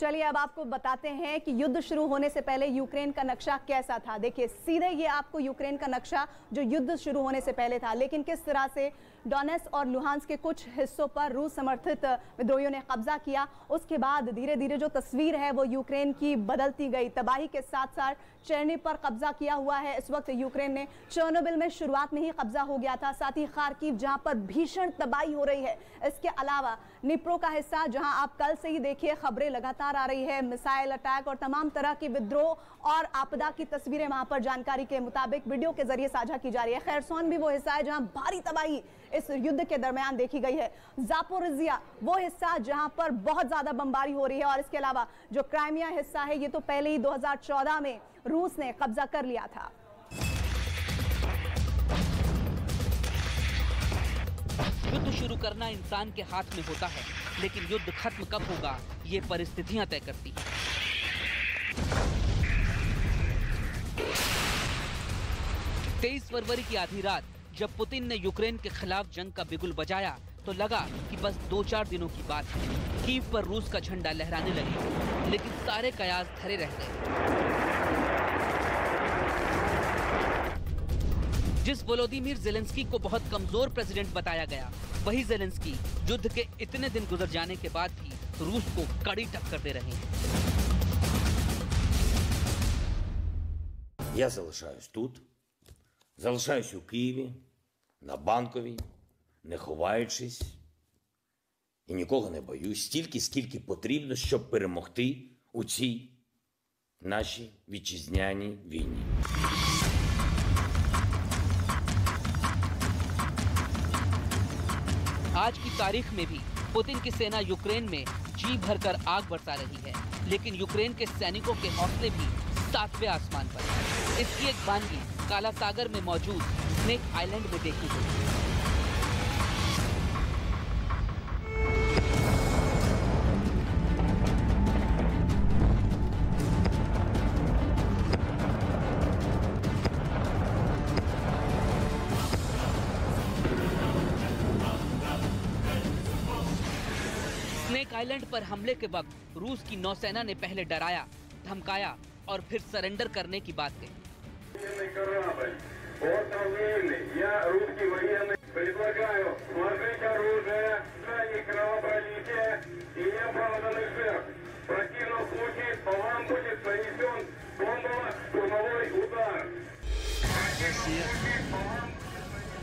चलिए अब आपको बताते हैं कि युद्ध शुरू होने से पहले यूक्रेन का नक्शा कैसा था। देखिए सीधे ये आपको यूक्रेन का नक्शा जो युद्ध शुरू होने से पहले था, लेकिन किस तरह से डोनेट्स्क और लुहांस्क के कुछ हिस्सों पर रूस समर्थित विद्रोहियों ने कब्जा किया। उसके बाद धीरे धीरे जो तस्वीर है वो यूक्रेन की बदलती गई। तबाही के साथ साथ चेर्नी पर कब्जा किया हुआ है इस वक्त यूक्रेन ने। चेर्नोबिल में शुरुआत में ही कब्जा हो गया था, साथ ही खार्किव जहां पर भीषण तबाही हो रही है। इसके अलावा निप्रो का हिस्सा जहां आप कल से ही देखिए खबरें लगातार आ रही है, मिसाइल अटैक और तमाम तरह की विद्रोह और आपदा की तस्वीरें वहां पर जानकारी के मुताबिक वीडियो के जरिए साझा की जा रही है। खैरसोन भी वो हिस्सा है जहां भारी तबाही इस युद्ध के दरमियान देखी गई है। जापोरिजिया वो हिस्सा जहां पर बहुत ज्यादा बमबारी हो रही है। और इसके अलावा जो क्राइमिया हिस्सा है ये तो पहले ही 2014 में रूस ने कब्जा कर लिया था। युद्ध शुरू करना इंसान के हाथ में होता है, लेकिन युद्ध खत्म कब होगा ये परिस्थितियां तय करती हैं। 23 फरवरी की आधी रात जब पुतिन ने यूक्रेन के खिलाफ जंग का बिगुल बजाया तो लगा कि बस 2-4 दिनों की बात है। कीव पर रूस का झंडा लहराने लगे, लेकिन सारे कयास धरे रह गए। जिस वोलोदिमीर ज़ेलेंस्की को बहुत कमजोर प्रेसिडेंट बताया गया, वही ज़ेलेंस्की युद्ध के इतने दिन गुजर जाने के बाद भी रूस को कड़ी टक्कर दे रहे हैं। Я залишаюсь тут, залишаюсь у Києві, на Банковій, не ховаючись і нікого не боюсь, стільки, скільки потрібно, щоб перемогти у цій нашій вітчизняній війні. आज की तारीख में भी पुतिन की सेना यूक्रेन में जी भरकर आग बरसा रही है, लेकिन यूक्रेन के सैनिकों के हौसले भी 7वें आसमान पर। इसकी एक वानगी काला सागर में मौजूद स्नेक आइलैंड में देखी गई। स्नेक आइलैंड पर हमले के वक्त रूस की नौसेना ने पहले डराया, धमकाया और फिर सरेंडर करने की बात कही।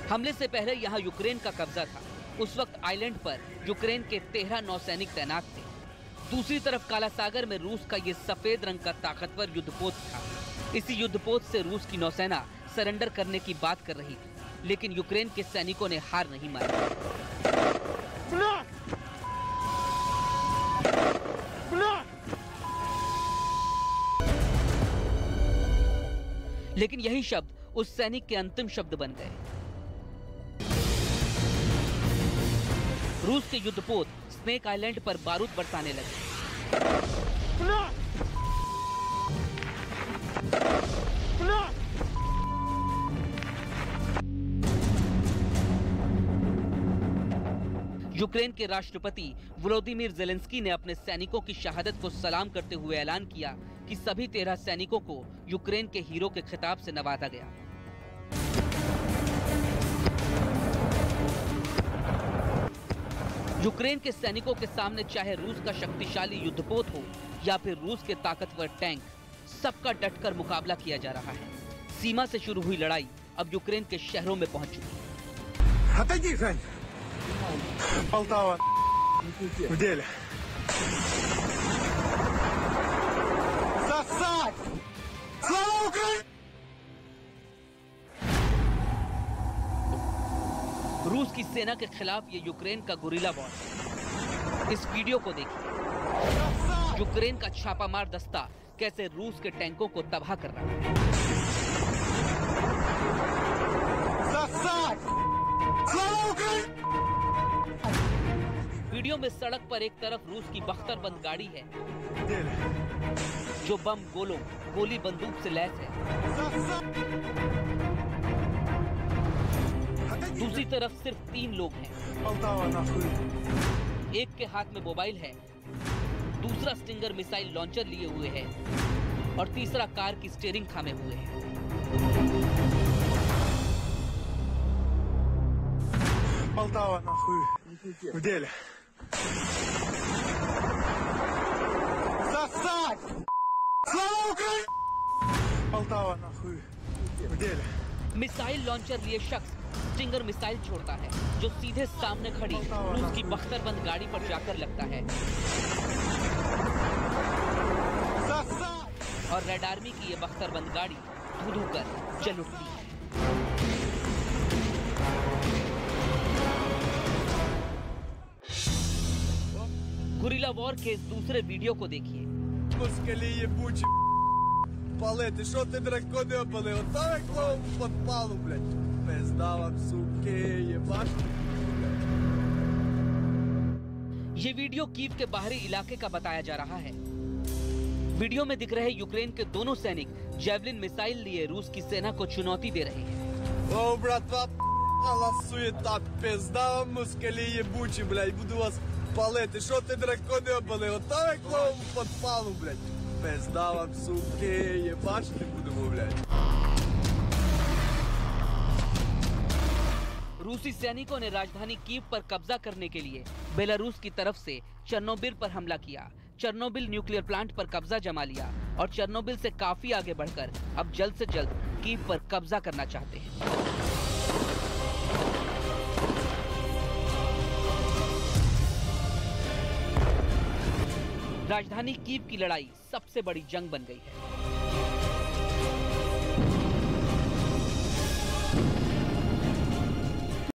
हमले से पहले यहाँ यूक्रेन का कब्जा था। उस वक्त आइलैंड पर यूक्रेन के 13 नौसैनिक तैनात थे। दूसरी तरफ काला सागर में रूस का ये सफेद रंग का ताकतवर युद्धपोत था। इसी युद्धपोत से रूस की नौसेना सरेंडर करने की बात कर रही थी, लेकिन यूक्रेन के सैनिकों ने हार नहीं मानी। लेकिन यही शब्द उस सैनिक के अंतिम शब्द बन गए। रूस के युद्धपोत स्नेक आइलैंड पर बारूद बरसाने लगे। यूक्रेन के राष्ट्रपति वोलोदिमीर ज़ेलेंस्की ने अपने सैनिकों की शहादत को सलाम करते हुए ऐलान किया कि सभी 13 सैनिकों को यूक्रेन के हीरो के खिताब से नवाजा गया। यूक्रेन के सैनिकों के सामने चाहे रूस का शक्तिशाली युद्धपोत हो या फिर रूस के ताकतवर टैंक, सबका डटकर मुकाबला किया जा रहा है। सीमा से शुरू हुई लड़ाई अब यूक्रेन के शहरों में पहुंच चुकी है। Полтава в деле. Сосать! Слава Украине! रूस की सेना के खिलाफ ये यूक्रेन का गुरिल्ला वॉर। इस वीडियो को देखिए। यूक्रेन का छापामार दस्ता कैसे रूस के टैंकों को तबाह कर रहा है। वीडियो में सड़क पर एक तरफ रूस की बख्तरबंद गाड़ी है जो बम, गोलों, गोली बंदूक से लैस है। दूसरी तरफ सिर्फ 3 लोग हैं। एक के हाथ में मोबाइल है, दूसरा स्टिंगर मिसाइल लॉन्चर लिए हुए है और तीसरा कार की स्टीयरिंग थामे हुए है। Полтава, нахуй. В деле. Сосать! Слава Украине! Полтава, нахуй. В деле. मिसाइल लॉन्चर लिए शख्स स्टिंगर मिसाइल छोड़ता है जो सीधे सामने खड़ी रूस की बख्तरबंद गाड़ी पर जाकर लगता है और रेड आर्मी की ये बख्तरबंद गाड़ी धू-धू कर चल उठती है। गुरिल्ला वॉर के इस दूसरे वीडियो को देखिए। Москали ебучий, пале, ты шо ты драконы опалы? Вот так клоун подпалу, блядь. Пизда вам, суки, ебаш. ये वीडियो कीव के बाहरी इलाके का बताया जा रहा है। वीडियो में दिख रहे यूक्रेन के दोनों सैनिक जैवलिन मिसाइल लिए रूस की सेना को चुनौती दे रहे हैं। О, братва, пала суета, пизда вам, москали ебучий, блядь. Буду вас пале, ты шо ты драконы опалы? Вот так клоун подпалу, блядь. Пизда вам, суки, ебаш, ты буду, блядь. रूसी सैनिकों ने राजधानी कीव पर कब्जा करने के लिए बेलारूस की तरफ से चेर्नोबिल पर हमला किया। चेर्नोबिल न्यूक्लियर प्लांट पर कब्जा जमा लिया और चेर्नोबिल से काफी आगे बढ़कर अब जल्द से जल्द कीव पर कब्जा करना चाहते हैं। राजधानी कीव की लड़ाई सबसे बड़ी जंग बन गई है।